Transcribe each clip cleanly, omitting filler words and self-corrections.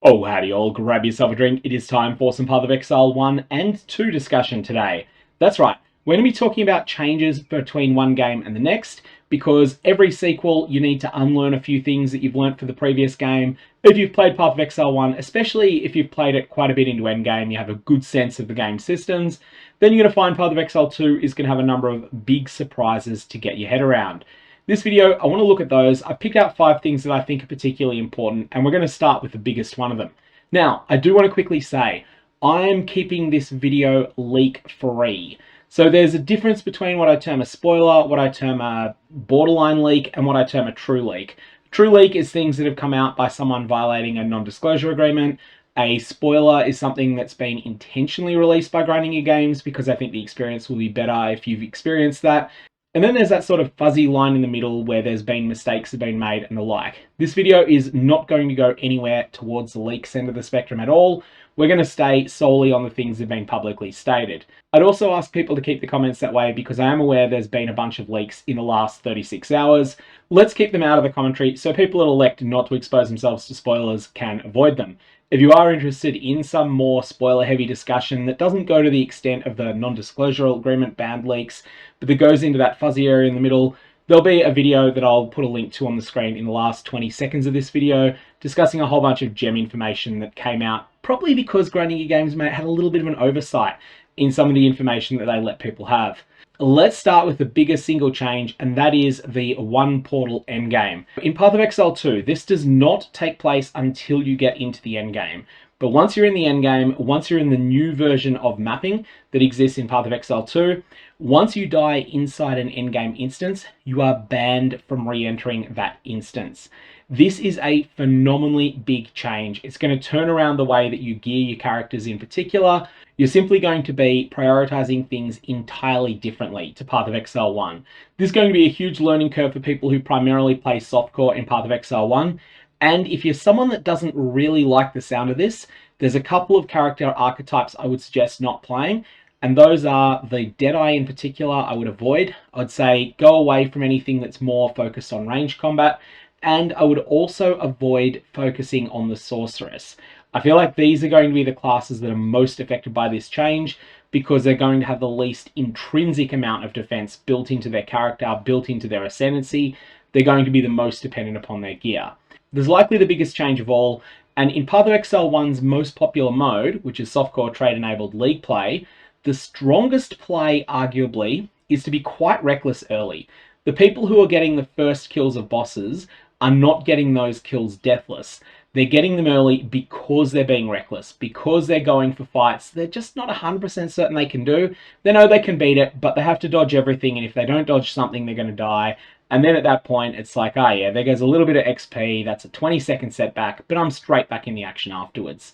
Oh, howdy all, grab yourself a drink. It is time for some PathOfExile 1 and 2 discussion today. That's right, we're going to be talking about changes between one game and the next, because every sequel you need to unlearn a few things that you've learnt for the previous game. If you've played PathOfExile 1, especially if you've played it quite a bit into endgame, you have a good sense of the game systems, then you're going to find PathOfExile 2 is going to have a number of big surprises to get your head around. This video, I want to look at those. I've picked out 5 things that I think are particularly important, and we're going to start with the biggest one of them. Now, I do want to quickly say, I'm keeping this video leak-free. So there's a difference between what I term a spoiler, what I term a borderline leak, and what I term a true leak. True leak is things that have come out by someone violating a non-disclosure agreement. A spoiler is something that's been intentionally released by grinding your games because I think the experience will be better if you've experienced that. And then there's that sort of fuzzy line in the middle where there's been mistakes that have been made and the like. This video is not going to go anywhere towards the leaks end of the spectrum at all. We're going to stay solely on the things that have been publicly stated. I'd also ask people to keep the comments that way because I am aware there's been a bunch of leaks in the last 36 hours. Let's keep them out of the commentary so people that elect not to expose themselves to spoilers can avoid them. If you are interested in some more spoiler-heavy discussion that doesn't go to the extent of the non-disclosure agreement banned leaks, but that goes into that fuzzy area in the middle, there'll be a video that I'll put a link to on the screen in the last 20 seconds of this video, discussing a whole bunch of gem information that came out, probably because Grinding Your Games had a little bit of an oversight in some of the information that they let people have. Let's start with the biggest single change, and that is the one portal endgame. In PathOfExile 2, this does not take place until you get into the endgame. But once you're in the endgame, once you're in the new version of mapping that exists in PathOfExile 2, once you die inside an endgame instance, you are banned from re-entering that instance. This is a phenomenally big change. It's going to turn around the way that you gear your characters in particular. You're simply going to be prioritizing things entirely differently to PathOfExile 1. This is going to be a huge learning curve for people who primarily play softcore in PathOfExile 1. And if you're someone that doesn't really like the sound of this, there's a couple of character archetypes I would suggest not playing. And those are the Deadeye in particular I would avoid. I'd say go away from anything that's more focused on range combat. And I would also avoid focusing on the Sorceress. I feel like these are going to be the classes that are most affected by this change because they're going to have the least intrinsic amount of defense built into their character, built into their ascendancy. They're going to be the most dependent upon their gear. There's likely the biggest change of all, and in PathOfExile 1's most popular mode, which is softcore trade-enabled league play, the strongest play, arguably, is to be quite reckless early. The people who are getting the first kills of bosses are not getting those kills deathless. They're getting them early because they're being reckless, because they're going for fights they're just not 100% certain they can do. They know they can beat it, but they have to dodge everything, and if they don't dodge something, they're going to die. And then at that point, it's like, oh yeah, there goes a little bit of XP, that's a 20-second setback, but I'm straight back in the action afterwards.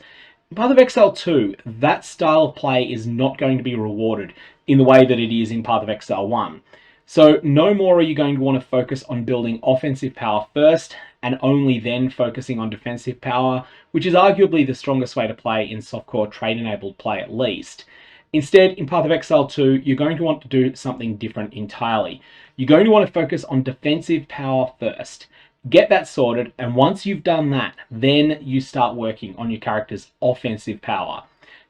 In PathOfExile 2, that style of play is not going to be rewarded in the way that it is in PathOfExile 1. So no more are you going to want to focus on building offensive power first, and only then focusing on defensive power, which is arguably the strongest way to play in softcore trade-enabled play at least. Instead, in PathOfExile 2, you're going to want to do something different entirely. You're going to want to focus on defensive power first. Get that sorted, and once you've done that, then you start working on your character's offensive power.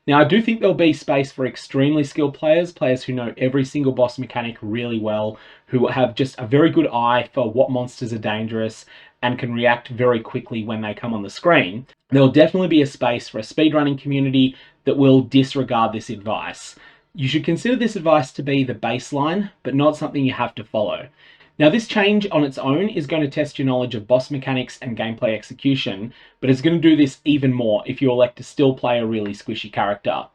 Now, I do think there'll be space for extremely skilled players, players who know every single boss mechanic really well, who have just a very good eye for what monsters are dangerous and can react very quickly when they come on the screen. There'll definitely be a space for a speedrunning community that will disregard this advice. You should consider this advice to be the baseline, but not something you have to follow. Now, this change on its own is going to test your knowledge of boss mechanics and gameplay execution, but it's going to do this even more if you elect to still play a really squishy character.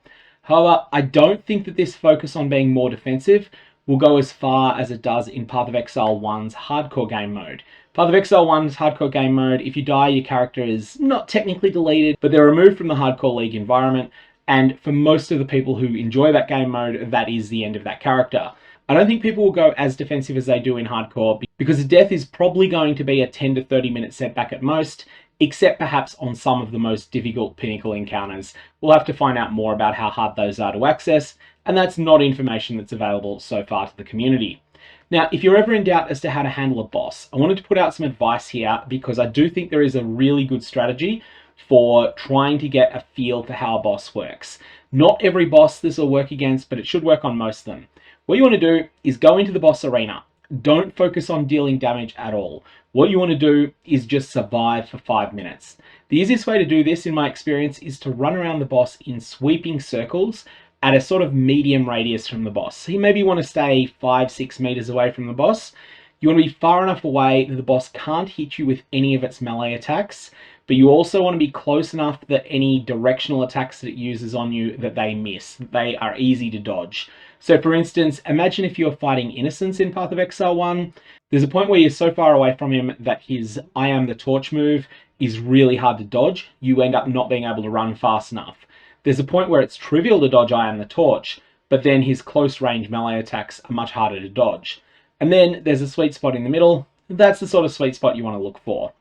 However, I don't think that this focus on being more defensive will go as far as it does in PathOfExile 1's hardcore game mode. PathOfExile 1's hardcore game mode, if you die, your character is not technically deleted, but they're removed from the hardcore league environment, and for most of the people who enjoy that game mode, that is the end of that character. I don't think people will go as defensive as they do in hardcore because death is probably going to be a 10 to 30 minute setback at most, except perhaps on some of the most difficult pinnacle encounters. We'll have to find out more about how hard those are to access, and that's not information that's available so far to the community. Now, if you're ever in doubt as to how to handle a boss, I wanted to put out some advice here because I do think there is a really good strategy for trying to get a feel for how a boss works. Not every boss this will work against, but it should work on most of them. What you want to do is go into the boss arena. Don't focus on dealing damage at all. What you want to do is just survive for 5 minutes. The easiest way to do this, in my experience, is to run around the boss in sweeping circles at a sort of medium radius from the boss. So you maybe want to stay 5-6 meters away from the boss. You want to be far enough away that the boss can't hit you with any of its melee attacks, but you also want to be close enough that any directional attacks that it uses on you, that they miss. They are easy to dodge. So for instance, imagine if you're fighting Innocence in Path of Exile 1. There's a point where you're so far away from him that his I am the torch move is really hard to dodge. You end up not being able to run fast enough. There's a point where it's trivial to dodge I am the torch, but then his close range melee attacks are much harder to dodge. And then there's a sweet spot in the middle. That's the sort of sweet spot you want to look for.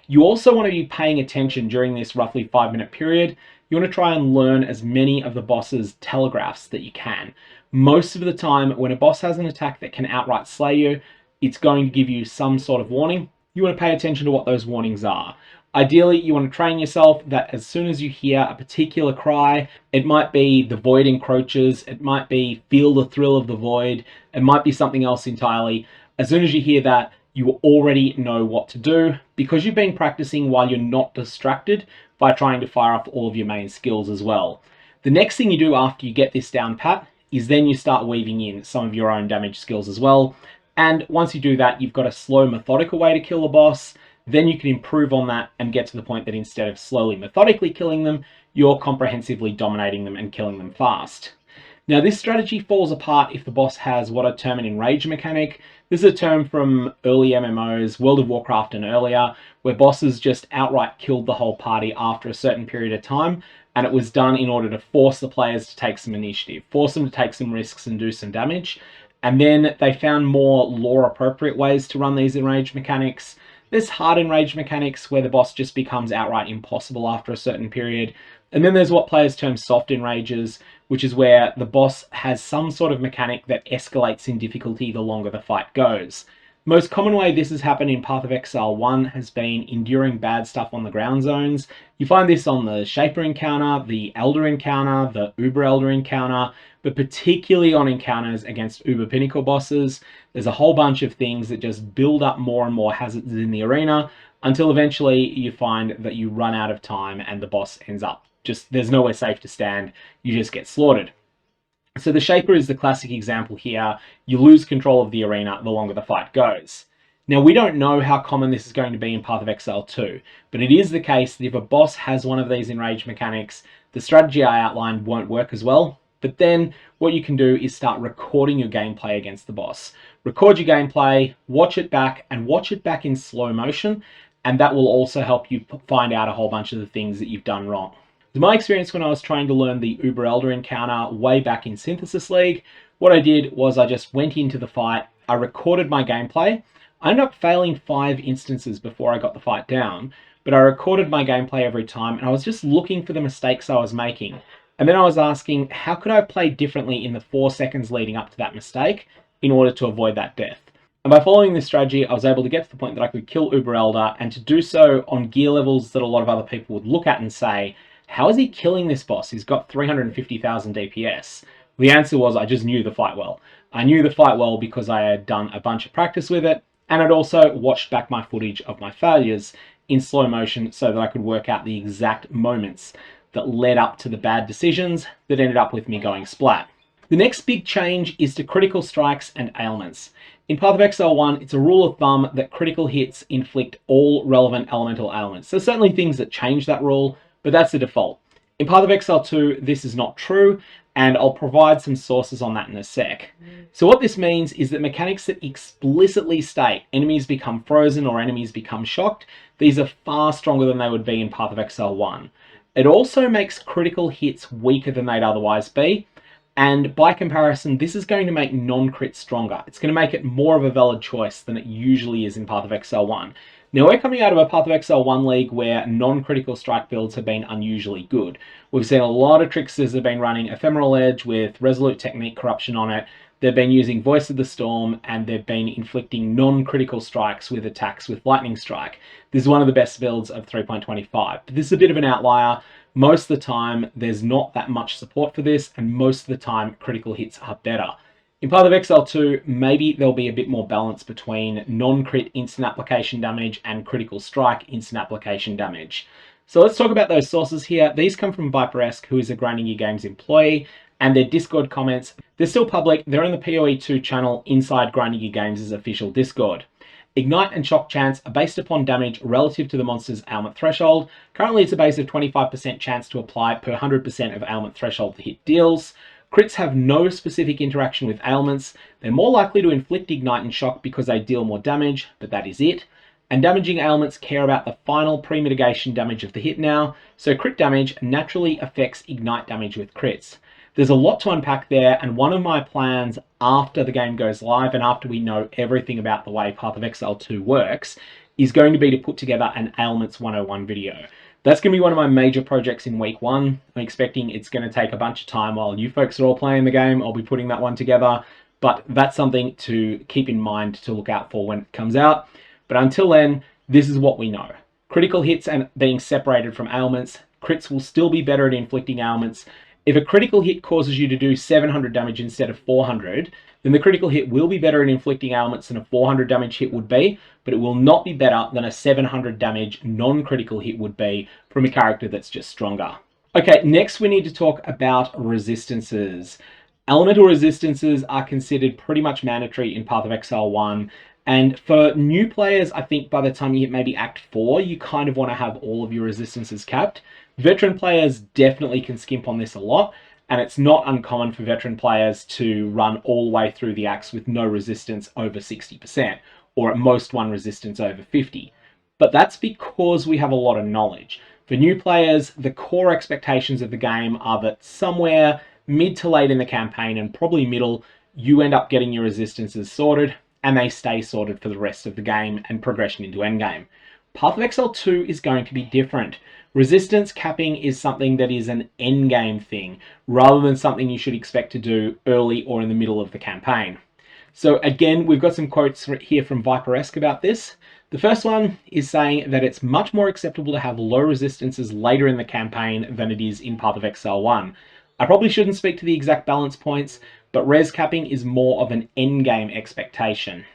You also want to be paying attention during this roughly 5-minute period. You want to try and learn as many of the boss's telegraphs that you can. Most of the time, when a boss has an attack that can outright slay you, it's going to give you some sort of warning. You want to pay attention to what those warnings are. Ideally, you want to train yourself that as soon as you hear a particular cry, it might be the void encroaches, it might be feel the thrill of the void, it might be something else entirely. As soon as you hear that, you already know what to do because you've been practicing while you're not distracted by trying to fire off all of your main skills as well. The next thing you do after you get this down pat is then you start weaving in some of your own damage skills as well. And once you do that, you've got a slow, methodical way to kill a boss. Then you can improve on that and get to the point that instead of slowly, methodically killing them, you're comprehensively dominating them and killing them fast. Now, this strategy falls apart if the boss has what I term an enrage mechanic. This is a term from early MMOs, World of Warcraft and earlier, where bosses just outright killed the whole party after a certain period of time, and it was done in order to force the players to take some initiative, force them to take some risks and do some damage. And then they found more lore-appropriate ways to run these enrage mechanics. There's hard enrage mechanics where the boss just becomes outright impossible after a certain period. And then there's what players term soft enrages, which is where the boss has some sort of mechanic that escalates in difficulty the longer the fight goes. Most common way this has happened in Path of Exile 1 has been enduring bad stuff on the ground zones. You find this on the Shaper encounter, the Elder encounter, the Uber Elder encounter, but particularly on encounters against Uber Pinnacle bosses. There's a whole bunch of things that just build up more and more hazards in the arena until eventually you find that you run out of time and the boss ends up there's nowhere safe to stand, you just get slaughtered. So the Shaper is the classic example here. You lose control of the arena the longer the fight goes. Now, we don't know how common this is going to be in Path of Exile 2, but it is the case that if a boss has one of these enrage mechanics, the strategy I outlined won't work as well. But then what you can do is start recording your gameplay against the boss. Record your gameplay, watch it back, and watch it back in slow motion, and that will also help you find out a whole bunch of the things that you've done wrong. In my experience, when I was trying to learn the Uber Elder encounter way back in Synthesis League, what I did was I just went into the fight, I recorded my gameplay. I ended up failing 5 instances before I got the fight down, but I recorded my gameplay every time and I was just looking for the mistakes I was making. And then I was asking, how could I have played differently in the 4 seconds leading up to that mistake in order to avoid that death? And by following this strategy, I was able to get to the point that I could kill Uber Elder, and to do so on gear levels that a lot of other people would look at and say, how is he killing this boss? He's got 350,000 DPS. The answer was I just knew the fight well. I knew the fight well because I had done a bunch of practice with it, and I'd also watched back my footage of my failures in slow motion so that I could work out the exact moments that led up to the bad decisions that ended up with me going splat. The next big change is to critical strikes and ailments. In Path of Exile 1, it's a rule of thumb that critical hits inflict all relevant elemental ailments. There's certainly things that change that rule, but that's the default. In Path of Exile 2, this is not true, and I'll provide some sources on that in a sec. So what this means is that mechanics that explicitly state enemies become frozen or enemies become shocked, these are far stronger than they would be in Path of Exile 1. It also makes critical hits weaker than they'd otherwise be, and by comparison, this is going to make non-crit stronger. It's going to make it more of a valid choice than it usually is in Path of Exile 1. Now, we're coming out of a Path of Exile 1 league where non-critical strike builds have been unusually good. We've seen a lot of tricksters have been running Ephemeral Edge with Resolute Technique Corruption on it. they've been using Voice of the Storm, and they've been inflicting non-critical strikes with attacks with Lightning Strike. This is one of the best builds of 3.25, but this is a bit of an outlier. Most of the time, there's not that much support for this, and most of the time, critical hits are better. In PathOfExile 2, maybe there'll be a bit more balance between non-crit instant application damage and critical strike instant application damage. So let's talk about those sources here. These come from Viperesque, who is a Grinding Gear Games employee, and their Discord comments, they're still public. They're in the POE2 channel inside Grinding Gear Games' official Discord. Ignite and Shock chance are based upon damage relative to the monster's ailment threshold. Currently, it's a base of 25% chance to apply per 100% of ailment threshold the hit deals. Crits have no specific interaction with ailments. They're more likely to inflict Ignite and Shock because they deal more damage, but that is it. And damaging ailments care about the final pre-mitigation damage of the hit now, so crit damage naturally affects Ignite damage with crits. There's a lot to unpack there, and one of my plans after the game goes live and after we know everything about the way PathOfExile 2 works is going to be to put together an Ailments 101 video. That's going to be one of my major projects in week 1. I'm expecting it's going to take a bunch of time while you folks are all playing the game. I'll be putting that one together, but that's something to keep in mind to look out for when it comes out. But until then, this is what we know. Critical hits and being separated from ailments, crits will still be better at inflicting ailments. If a critical hit causes you to do 700 damage instead of 400, then the critical hit will be better at inflicting ailments than a 400 damage hit would be, but it will not be better than a 700 damage non-critical hit would be from a character that's just stronger. Okay, next we need to talk about resistances. Elemental resistances are considered pretty much mandatory in PathOfExile 1, and for new players, I think by the time you hit maybe Act 4, you kind of want to have all of your resistances capped. Veteran players definitely can skimp on this a lot, and it's not uncommon for veteran players to run all the way through the acts with no resistance over 60%, or at most one resistance over 50. But that's because we have a lot of knowledge. For new players, the core expectations of the game are that somewhere mid to late in the campaign, and probably middle, you end up getting your resistances sorted, and they stay sorted for the rest of the game and progression into endgame. PathOfExile 2 is going to be different. Resistance capping is something that is an endgame thing, rather than something you should expect to do early or in the middle of the campaign. So again, we've got some quotes here from Viperesque about this. The first one is saying that it's much more acceptable to have low resistances later in the campaign than it is in PathOfExile 1. I probably shouldn't speak to the exact balance points, but res capping is more of an endgame expectation.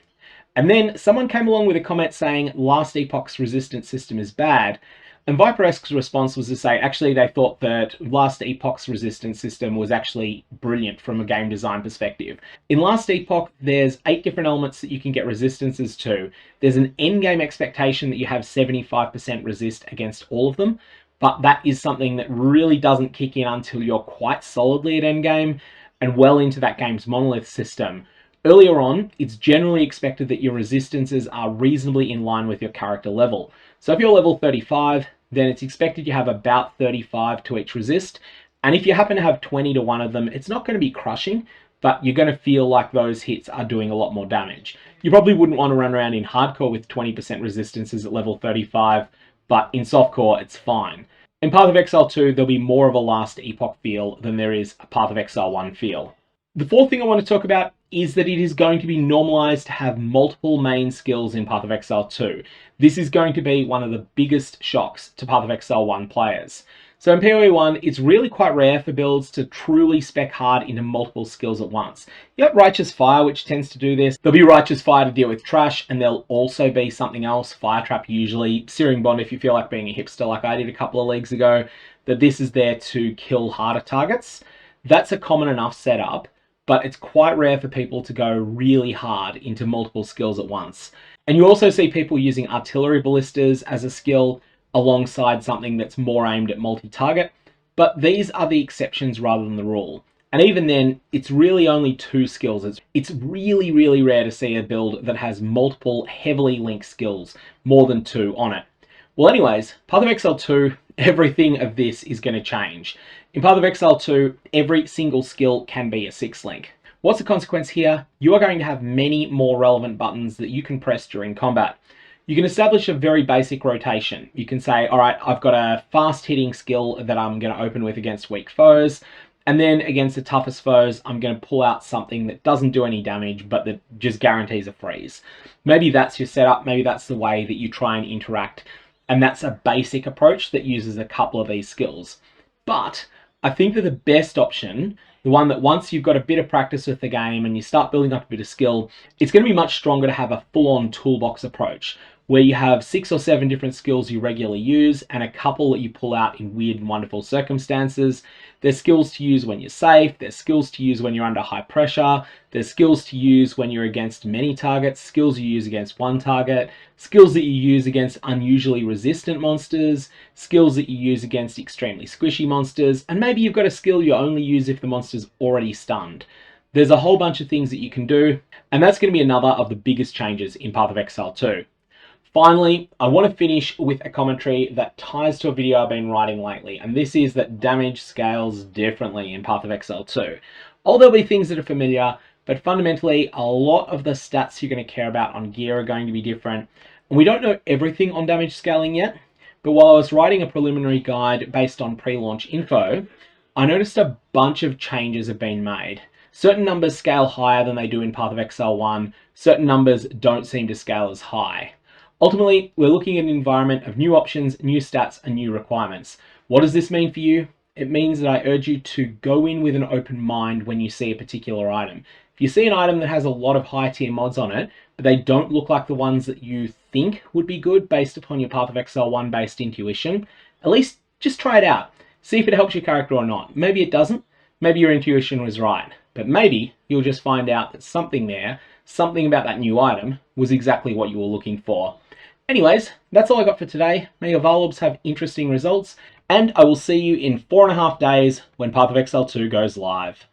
And then someone came along with a comment saying Last Epoch's resistance system is bad, and Viperesque's response was to say actually they thought that Last Epoch's resistance system was actually brilliant from a game design perspective. In Last Epoch, there's 8 different elements that you can get resistances to. There's an endgame expectation that you have 75% resist against all of them, but that is something that really doesn't kick in until you're quite solidly at endgame and well into that game's monolith system. Earlier on, it's generally expected that your resistances are reasonably in line with your character level. So if you're level 35, then it's expected you have about 35 to each resist. And if you happen to have 20 to one of them, it's not going to be crushing, but you're going to feel like those hits are doing a lot more damage. You probably wouldn't want to run around in hardcore with 20% resistances at level 35, but in softcore, it's fine. In PathOfExile 2, there'll be more of a Last Epoch feel than there is a PathOfExile 1 feel. The fourth thing I want to talk about is that it is going to be normalized to have multiple main skills in PathOfExile 2. This is going to be one of the biggest shocks to PathOfExile 1 players. So in POE1, it's really quite rare for builds to truly spec hard into multiple skills at once. You have Righteous Fire, which tends to do this. There'll be Righteous Fire to deal with trash, and there'll also be something else, Fire Trap usually, Searing Bond if you feel like being a hipster like I did a couple of leagues ago, that this is there to kill harder targets. That's a common enough setup, but it's quite rare for people to go really hard into multiple skills at once. And you also see people using Artillery Ballistas as a skill alongside something that's more aimed at multi-target, but these are the exceptions rather than the rule. And even then, it's really only 2 skills. It's really, really rare to see a build that has multiple heavily linked skills, more than 2 on it. Well anyways, PathOfExile 2, everything of this is going to change. In PathOfExile 2, every single skill can be a 6-link. What's the consequence here? You are going to have many more relevant buttons that you can press during combat. You can establish a very basic rotation. You can say, all right, I've got a fast hitting skill that I'm going to open with against weak foes. And then against the toughest foes, I'm going to pull out something that doesn't do any damage, but that just guarantees a freeze. Maybe that's your setup. Maybe that's the way that you try and interact. And that's a basic approach that uses a couple of these skills. But I think that the best option, the one that once you've got a bit of practice with the game and you start building up a bit of skill, it's going to be much stronger to have a full-on toolbox approach where you have 6 or 7 different skills you regularly use and a couple that you pull out in weird and wonderful circumstances. There's skills to use when you're safe, there's skills to use when you're under high pressure, there's skills to use when you're against many targets, skills you use against one target, skills that you use against unusually resistant monsters, skills that you use against extremely squishy monsters, and maybe you've got a skill you only use if the monster's already stunned. There's a whole bunch of things that you can do, and that's going to be another of the biggest changes in Path of Exile 2. Finally, I want to finish with a commentary that ties to a video I've been writing lately, and this is that damage scales differently in Path of Exile 2. There'll be things that are familiar, but fundamentally, a lot of the stats you're going to care about on gear are going to be different. And we don't know everything on damage scaling yet, but while I was writing a preliminary guide based on pre-launch info, I noticed a bunch of changes have been made. Certain numbers scale higher than they do in Path of Exile 1, certain numbers don't seem to scale as high. Ultimately, we're looking at an environment of new options, new stats, and new requirements. What does this mean for you? It means that I urge you to go in with an open mind when you see a particular item. If you see an item that has a lot of high tier mods on it, but they don't look like the ones that you think would be good based upon your Path of Exile 1 based intuition, at least just try it out. See if it helps your character or not. Maybe it doesn't. Maybe your intuition was right. But maybe you'll just find out that something there, something about that new item, was exactly what you were looking for. Anyways, that's all I got for today. May your Varlobs have interesting results, and I will see you in 4.5 days when Path of Exile 2 goes live.